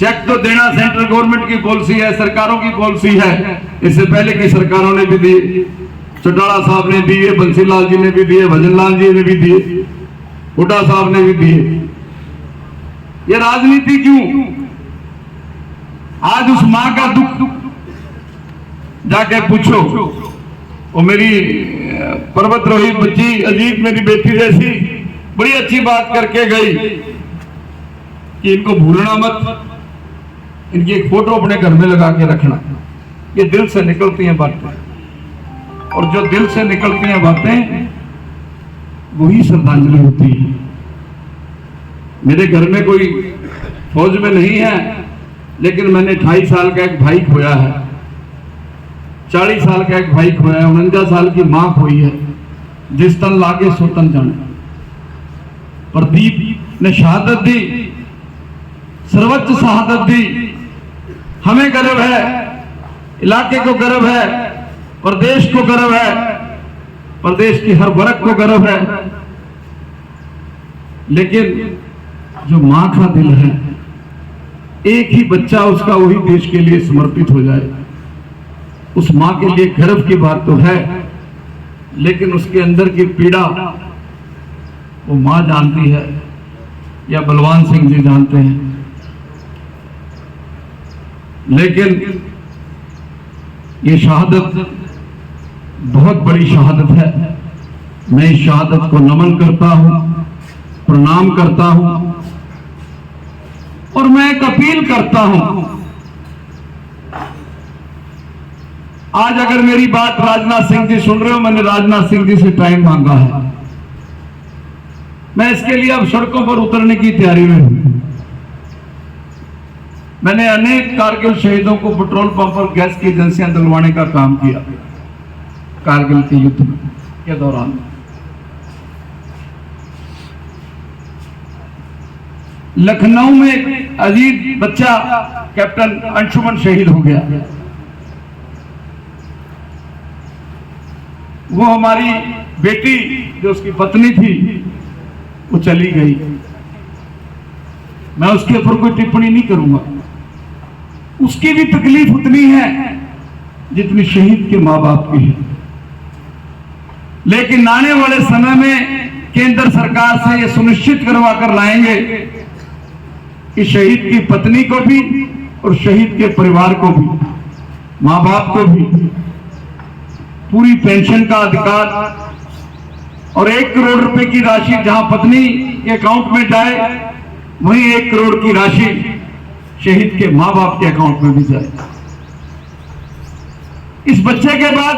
Check तो देना central government की पॉलिसी है, सरकारों की पॉलिसी है। इससे पहले की सरकारों ने भी दी, चौटाला साहब ने दिए, बंसीलाल जी ने भी दिए, भजनलाल जी ने भी दिए, हुड्डा साहब ने भी दिए। ये राजनीति क्यों? आज उस मां का दुख जाके पूछो। वो मेरी पर्वतरोही बच्ची अजीत, मेरी बेटी जैसी, बड़ी अच्छी बात करके गई कि इनको भूलना मत, इनकी एक फोटो अपने घर में लगा के रखना। ये दिल से निकलती हैं बातें, और जो दिल से निकलती हैं बातें वही श्रद्धांजलि होती है। मेरे घर में कोई फौज में नहीं है, लेकिन मैंने 28 साल का एक भाई खोया है, 40 साल का एक भाई खोया है, 49 साल की मां खोई है। जिस तन लागे सो तन जाने। प्रदीप ने शहादत दी, सर्वोच्च शहादत दी। हमें गर्व है, इलाके को गर्व है, प्रदेश को गर्व है, प्रदेश की हर वर्ग को गर्व है। लेकिन जो मां का दिल है, एक ही बच्चा उसका वही देश के लिए समर्पित हो जाए, उस मां के लिए गर्व की बात तो है। लेकिन उसके अंदर की पीड़ा वो मां जानती है या बलवान सिंह जी जानते हैं। लेकिन ये शहादत बहुत बड़ी शहादत है। मैं इस शहादत को नमन करता हूं, प्रणाम करता हूं, और मैं एक अपील करता हूं। आज अगर मेरी बात राजनाथ सिंह जी सुन रहे हो, मैंने राजनाथ सिंह जी से टाइम मांगा है। मैं इसके लिए अब सड़कों पर उतरने की तैयारी में हूं। मैंने अनेक कारगिल शहीदों को पेट्रोल पंप पर गैस की एजेंसियां दिलवाने का काम किया कारगिल के युद्ध के दौरान। लखनऊ में एक अजीज बच्चा कैप्टन अंशुमन शहीद हो गया। वो हमारी बेटी जो उसकी पत्नी थी वो चली गई। मैं उसके ऊपर कोई टिप्पणी नहीं करूंगा। उसकी भी तकलीफ उतनी है जितनी शहीद के मां बाप की है। लेकिन आने वाले समय में केंद्र सरकार से यह सुनिश्चित करवा कर लाएंगे कि शहीद की पत्नी को भी और शहीद के परिवार को भी, मां बाप को भी पूरी पेंशन का अधिकार, और 1 करोड़ रुपए की राशि जहां पत्नी के अकाउंट में जाए, वहीं 1 करोड़ की राशि शहीद के मां बाप के अकाउंट में भी जाए। इस बच्चे के बाद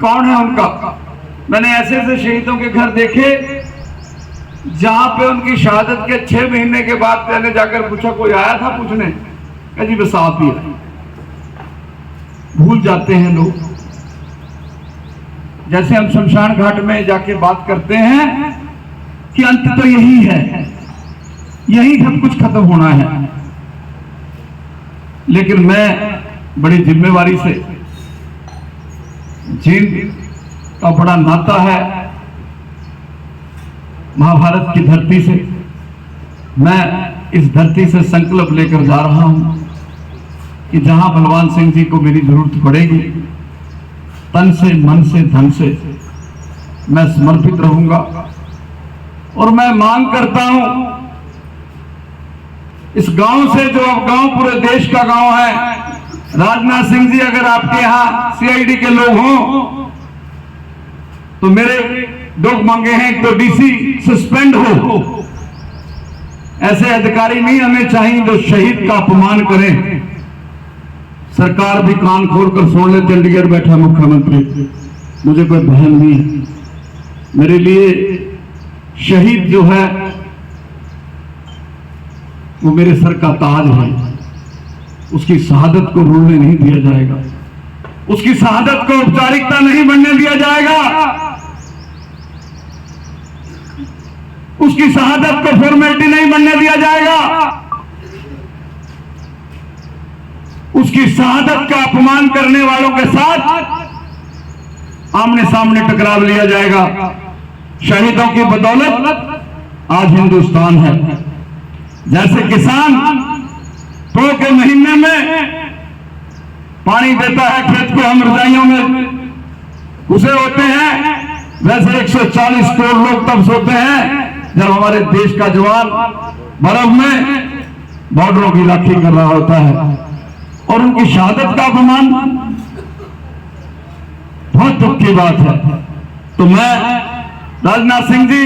कौन है उनका? मैंने ऐसे ऐसे शहीदों के घर देखे जहां पे उनकी शहादत के 6 महीने के बाद मैंने जाकर पूछा, कोई आया था पूछने? कहा जी बस आप ही आए। भूल जाते हैं लोग। जैसे हम शमशान घाट में जाके बात करते हैं कि अंत तो यही है, यही सब कुछ खत्म होना है। लेकिन मैं बड़ी जिम्मेवारी से, जिनका बड़ा नाता है महाभारत की धरती से, मैं इस धरती से संकल्प लेकर जा रहा हूं कि जहां बलवान सिंह जी को मेरी जरूरत पड़ेगी, तन से, मन से, धन से मैं समर्पित रहूंगा। और मैं मांग करता हूं इस गांव से, जो अब गांव पूरे देश का गांव है, राजनाथ सिंह जी अगर आपके यहां सीआईडी के लोग हों तो मेरे 2 मांगे हैं। तो डीसी सस्पेंड हो। ऐसे अधिकारी नहीं हमें चाहिए जो शहीद का अपमान करें। सरकार भी कान खोलकर सुन ले। चंडीगढ़ बैठा मुख्यमंत्री, मुझे कोई बहन नहीं है। मेरे लिए शहीद जो है वो मेरे सर का ताज है। उसकी शहादत को भूलने नहीं दिया जाएगा। उसकी शहादत को औपचारिकता नहीं बनने दिया जाएगा। उसकी शहादत को फॉर्मेलिटी नहीं बनने दिया जाएगा। उसकी शहादत का अपमान करने वालों के साथ आमने सामने टकराव लिया जाएगा। शहीदों की बदौलत आज हिंदुस्तान है। जैसे किसान तो के महीने में पानी देता है खेत को, हम रजाइयों में घुसे होते हैं। वैसे 140 करोड़ लोग तब सोते हैं जब हमारे देश का जवान बर्फ में बॉर्डरों की राखी कर रहा होता है, और उनकी शहादत का अपमान बहुत दुख की बात है। तो मैं राजनाथ सिंह जी,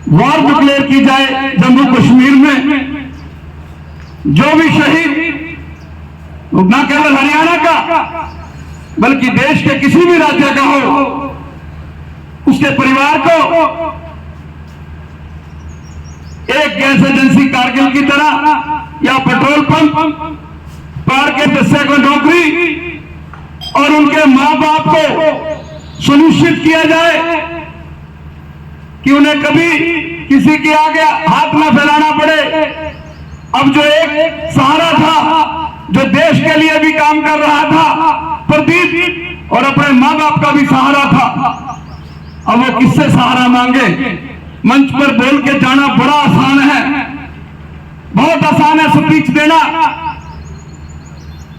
वॉर डिक्लेयर की जाए जम्मू कश्मीर में, जो भी शहीद न केवल हरियाणा का बल्कि देश के किसी भी राज्य का हो, उसके परिवार को एक गैस एजेंसी कारगिल की तरह या पेट्रोल पंप पर के हिस्से को नौकरी, और उनके मां बाप को सुनिश्चित किया जाए कि उन्हें कभी किसी के आगे हाथ ना फैलाना पड़े। अब जो एक सहारा था, जो देश के लिए भी काम कर रहा था, प्रदीप, और अपने मां बाप का भी सहारा था, अब वो किससे सहारा मांगे? मंच पर बोल के जाना बड़ा आसान है, बहुत आसान है स्पीच देना,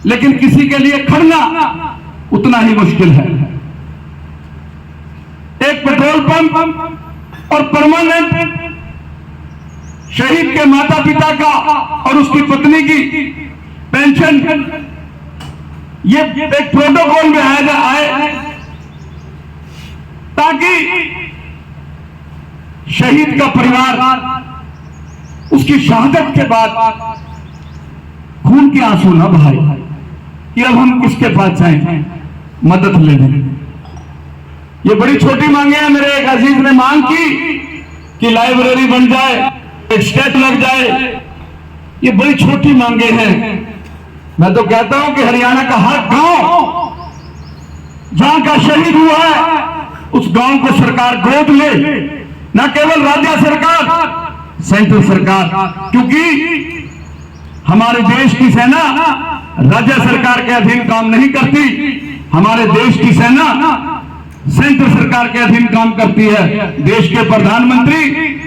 लेकिन किसी के लिए खड़ना उतना ही मुश्किल है। एक पेट्रोल पंप और परमानेंट शहीद के माता पिता का और उसकी पत्नी की पेंशन, ये एक प्रोटोकॉल में आए ताकि शहीद का परिवार उसकी शहादत के बाद खून के आंसू न बहाए कि अब हम किसके पास जाएं मदद लेने। ये बड़ी छोटी मांगे हैं। मेरे एक अजीज ने मांग की कि लाइब्रेरी बन जाए, एक स्टैच लग जाए। ये बड़ी छोटी मांगे हैं। मैं तो कहता हूं कि हरियाणा का हर गांव जहां का शहीद हुआ है, उस गांव को सरकार गोद ले, न केवल राज्य सरकार, सेंट्रल सरकार, क्योंकि हमारे देश की सेना राज्य सरकार के अधीन काम नहीं करती। हमारे देश की सेना सेंट्रल सरकार के अधीन काम करती है। देश के प्रधानमंत्री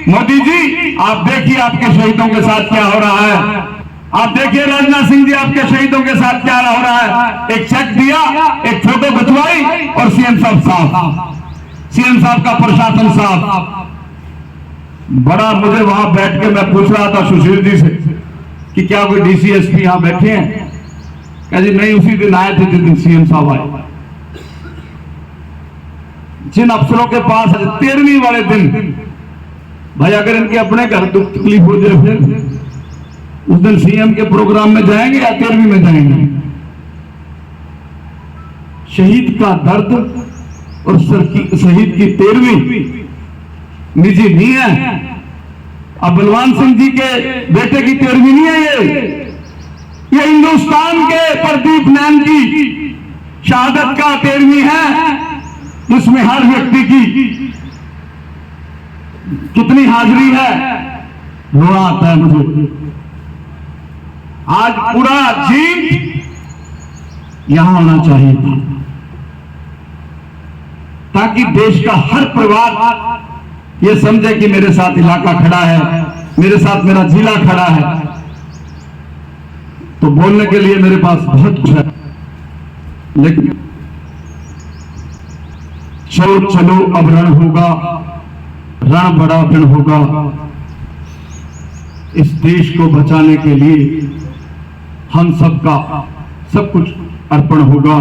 मोदी जी, आप देखिए आपके शहीदों के साथ क्या हो रहा है। आप देखिए राजनाथ सिंह जी, आपके शहीदों के साथ क्या हो रहा है। एक चेक दिया, एक फोटो खिंचवाई, और सीएम साहब का प्रशासन साहब। बड़ा मुझे वहां बैठ के मैं पूछ रहा था सुशील जी से कि क्या कोई डीसीएसपी यहां बैठे हैं? कह जी नहीं, उसी दिन आए थे जिस दिन सीएम साहब आए। जिन अफसरों के पास 13वीं वाले दिन, भाई अगर इनके अपने घर दुख तकलीफ हो जाए फिर उस दिन सीएम के प्रोग्राम में जाएंगे या 13वीं में जाएंगे? शहीद का दर्द और शहीद की 13वीं निजी नहीं है। अब बलवान सिंह जी के बेटे की 13वीं नहीं है। ये हिंदुस्तान के प्रदीप नैन की शहादत का 13वीं है, जिसमें हर व्यक्ति की कितनी हाजिरी है, रोना आता है मुझे। आज पूरा जीत यहां होना चाहिए था, ताकि देश का हर परिवार ये समझे कि मेरे साथ इलाका खड़ा है, मेरे साथ मेरा जिला खड़ा है। तो बोलने के लिए मेरे पास बहुत कुछ है, लेकिन चलो अब रण होगा, रण बड़ा रण होगा। इस देश को बचाने के लिए हम सबका सब कुछ अर्पण होगा।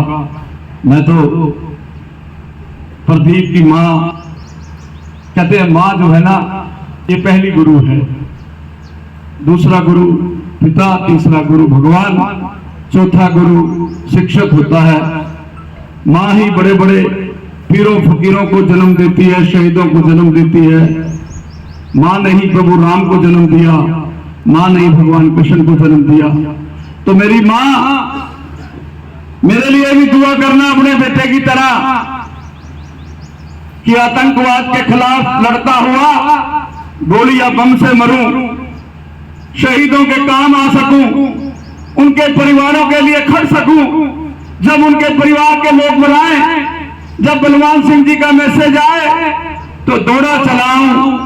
मैं तो प्रदीप की मां, कहते हैं मां जो है ना, ये पहली गुरु है, दूसरा गुरु पिता, तीसरा गुरु भगवान, चौथा गुरु शिक्षक होता है। मां ही बड़े बड़े पीरों फकीरों को जन्म देती है, शहीदों को जन्म देती है। मां ने ही प्रभु राम को जन्म दिया, मां ने ही भगवान कृष्ण को जन्म दिया। तो मेरी मां, मेरे लिए भी दुआ करना अपने बेटे की तरह कि आतंकवाद के खिलाफ लड़ता हुआ गोली या बम से मरूं, शहीदों के काम आ सकूं, उनके परिवारों के लिए खड़ सकूं। जब उनके परिवार के लोग बुलाएं, जब बलवान सिंह जी का मैसेज आए, तो दौड़ा चलाऊं।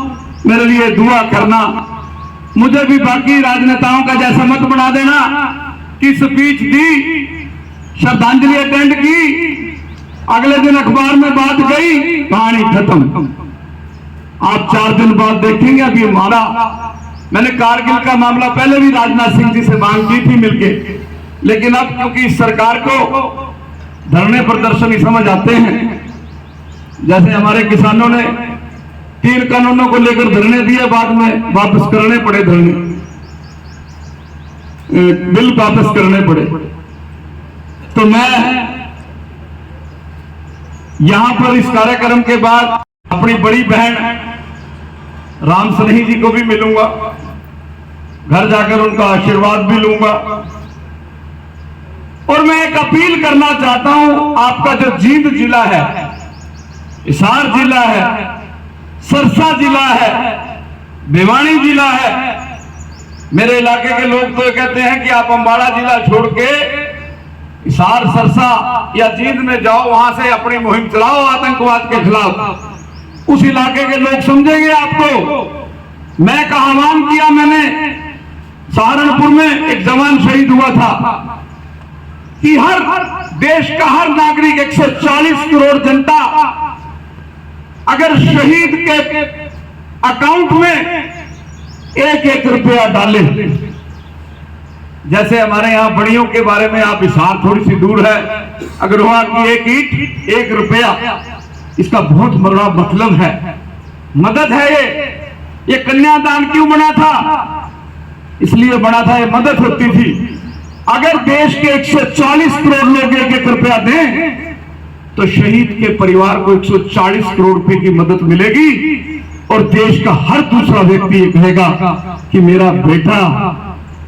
मेरे लिए दुआ करना। मुझे भी बाकी राजनेताओं का जैसा मत बना देना कि स्पीच दी, श्रद्धांजलि अटेंड की, अगले दिन अखबार में बात गई, कहानी खत्म। आप 4 दिन बाद देखेंगे अभी हमारा, मैंने कारगिल का मामला पहले भी राजनाथ सिंह जी से मांग की थी मिलके, लेकिन अब क्योंकि इस सरकार को धरने प्रदर्शन ही समझ आते हैं, जैसे हमारे किसानों ने 3 कानूनों को लेकर धरने दिए, बाद में वापस करने पड़े, धरने बिल वापस करने पड़े। तो मैं यहां पर इस कार्यक्रम के बाद अपनी बड़ी बहन राम सनेही जी को भी मिलूंगा, घर जाकर उनका आशीर्वाद भी लूंगा। और मैं एक अपील करना चाहता हूं, आपका जो जींद जिला है, हिसार जिला है, सरसा जिला है, भिवानी जिला है, मेरे इलाके के लोग तो कहते हैं कि आप अंबाला जिला छोड़ के हिसार, सरसा या जींद में जाओ, वहां से अपनी मुहिम चलाओ आतंकवाद के खिलाफ। उस इलाके के लोग समझेंगे आपको। मैं का आह्वान किया, मैंने सहारनपुर में एक जवान शहीद हुआ था कि हर देश का हर नागरिक 140 करोड़ जनता अगर शहीद के अकाउंट में 1-1 रुपया डाले, जैसे हमारे यहां बड़ियों के बारे में, आप हिसार थोड़ी सी दूर है, अगर वहां की 1 ईंट 1 रुपया, इसका बहुत बड़ा मतलब है, मदद है। ये कन्यादान क्यों बना था? इसलिए बना था, ये मदद होती थी। अगर देश के 140 करोड़ लोग 1-1 रुपया दें तो शहीद के परिवार को 140 करोड़ रुपए की मदद मिलेगी, और देश का हर दूसरा व्यक्ति ये कहेगा कि मेरा बेटा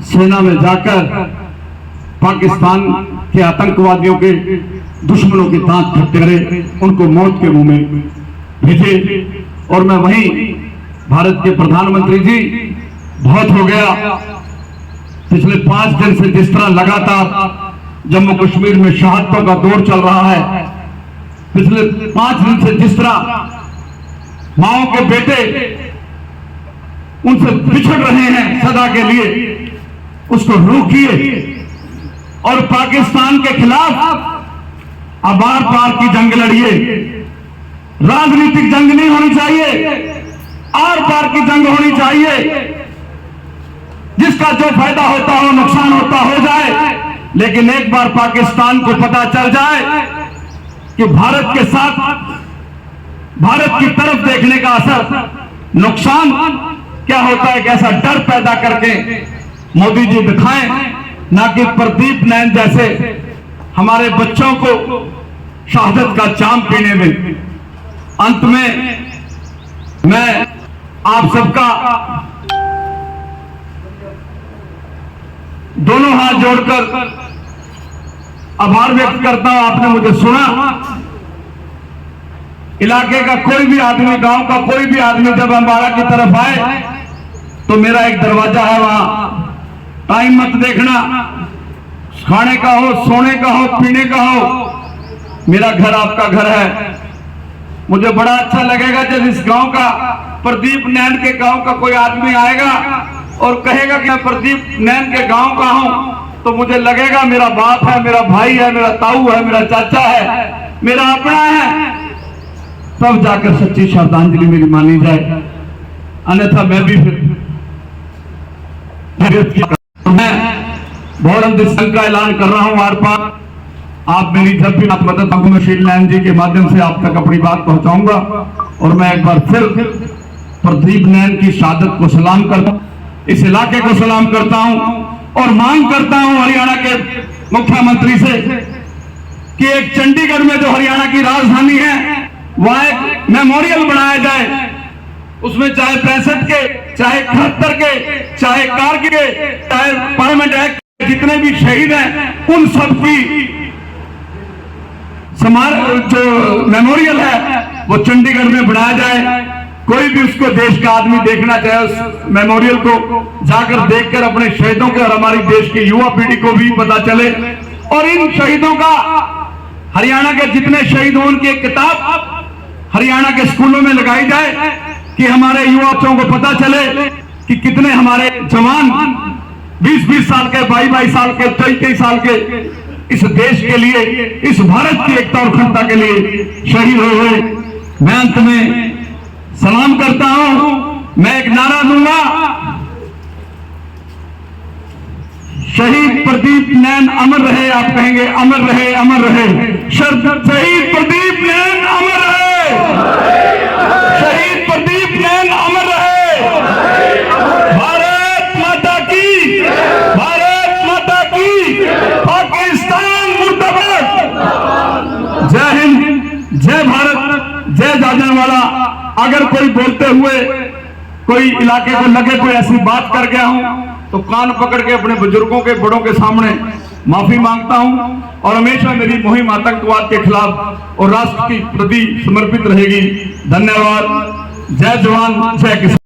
सेना में जाकर पाकिस्तान के आतंकवादियों के दुश्मनों के दांत खट्टे करे, उनको मौत के मुंह में भेजे। और मैं वहीं भारत के प्रधानमंत्री जी, बहुत हो गया, पिछले 5 दिन से जिस तरह लगातार जम्मू कश्मीर में शहादतों का दौर चल रहा है, पिछले 5 दिन से जिस तरह माओ के बेटे उनसे बिछड़ रहे हैं सदा के लिए, उसको रोकिए और पाकिस्तान के खिलाफ आबार पार की जंग लड़िए। राजनीतिक जंग नहीं होनी चाहिए, आर पार की जंग होनी चाहिए। जिसका जो फायदा होता हो, नुकसान होता हो जाए, लेकिन एक बार पाकिस्तान को पता चल जाए कि भारत के साथ, भारत की तरफ देखने का असर, नुकसान क्या होता है, कैसा डर पैदा करके मोदी जी दिखाएं, ना कि प्रदीप नैन जैसे हमारे बच्चों को शहादत का जाम पीने में। अंत में मैं आप सबका दोनों हाथ जोड़कर आभार व्यक्त करता हूं। आपने मुझे सुना। इलाके का कोई भी आदमी, गांव का कोई भी आदमी जब अंबाला की तरफ आए तो मेरा एक दरवाजा है, वहां टाइम मत देखना, खाने का हो, सोने का हो, पीने का हो, मेरा घर आपका घर है। मुझे बड़ा अच्छा लगेगा जब इस गांव का, प्रदीप नैन के गांव का कोई आदमी आएगा और कहेगा कि मैं प्रदीप नैन के गांव का हूं, तो मुझे लगेगा मेरा बाप है, मेरा भाई है, मेरा ताऊ है, मेरा चाचा है, मेरा अपना है। तब जाकर सच्ची श्रद्धांजलि मेरी मानी जाए, अन्यथा मैं भी फिर मैं बहुत संघ का ऐलान कर रहा हूं। आर पार आप मेरी जब भी आप मदद मांगो, मैं शील नैन जी के माध्यम से आप तक अपनी बात पहुंचाऊंगा। और मैं एक बार फिर प्रदीप नैन की शहादत को सलाम करता हूं, इस इलाके को सलाम करता हूं और मांग करता हूं हरियाणा के मुख्यमंत्री से कि एक चंडीगढ़ में जो हरियाणा की राजधानी है, वहां एक मेमोरियल बनाया जाए। उसमें चाहे 65 के, चाहे 71 के, चाहे कारगिल के, चाहे पार्लियामेंट एक्ट, जितने भी शहीद हैं उन सब की जो मेमोरियल है वो चंडीगढ़ में बनाया जाए। कोई भी उसको देश का आदमी देखना चाहे, उस मेमोरियल को जाकर देखकर अपने शहीदों के और हमारी देश की युवा पीढ़ी को भी पता चले। और इन शहीदों का, हरियाणा के जितने शहीद हों उनकी एक किताब हरियाणा के स्कूलों में लगाई जाए कि हमारे युवा बच्चों को पता चले कि कितने हमारे जवान 20-20 साल के, 22-22 साल के, 23-23 साल के इस देश के लिए, इस भारत की एकता और अखंडता के लिए शहीद हुए। मैं अंत में सलाम करता हूं। मैं एक नारा दूंगा, शहीद प्रदीप नैन अमर रहे। आप कहेंगे अमर रहे, अमर रहे। शहीद प्रदीप नैन अमर रहे, शहीद प्रदीप नैन अमर रहे। भारत माता की, भारत माता की, पाकिस्तान मुर्दाबाद। जय हिंद, जय भारत, जय जालियांवाला। अगर कोई बोलते हुए कोई इलाके को लगे कोई ऐसी बात कर गया हूं तो कान पकड़ के अपने बुजुर्गों के, बड़ों के सामने माफी मांगता हूं। और हमेशा मेरी मुहिम आतंकवाद के खिलाफ और राष्ट्र की प्रति समर्पित रहेगी। धन्यवाद। जय जवान, जय किसान।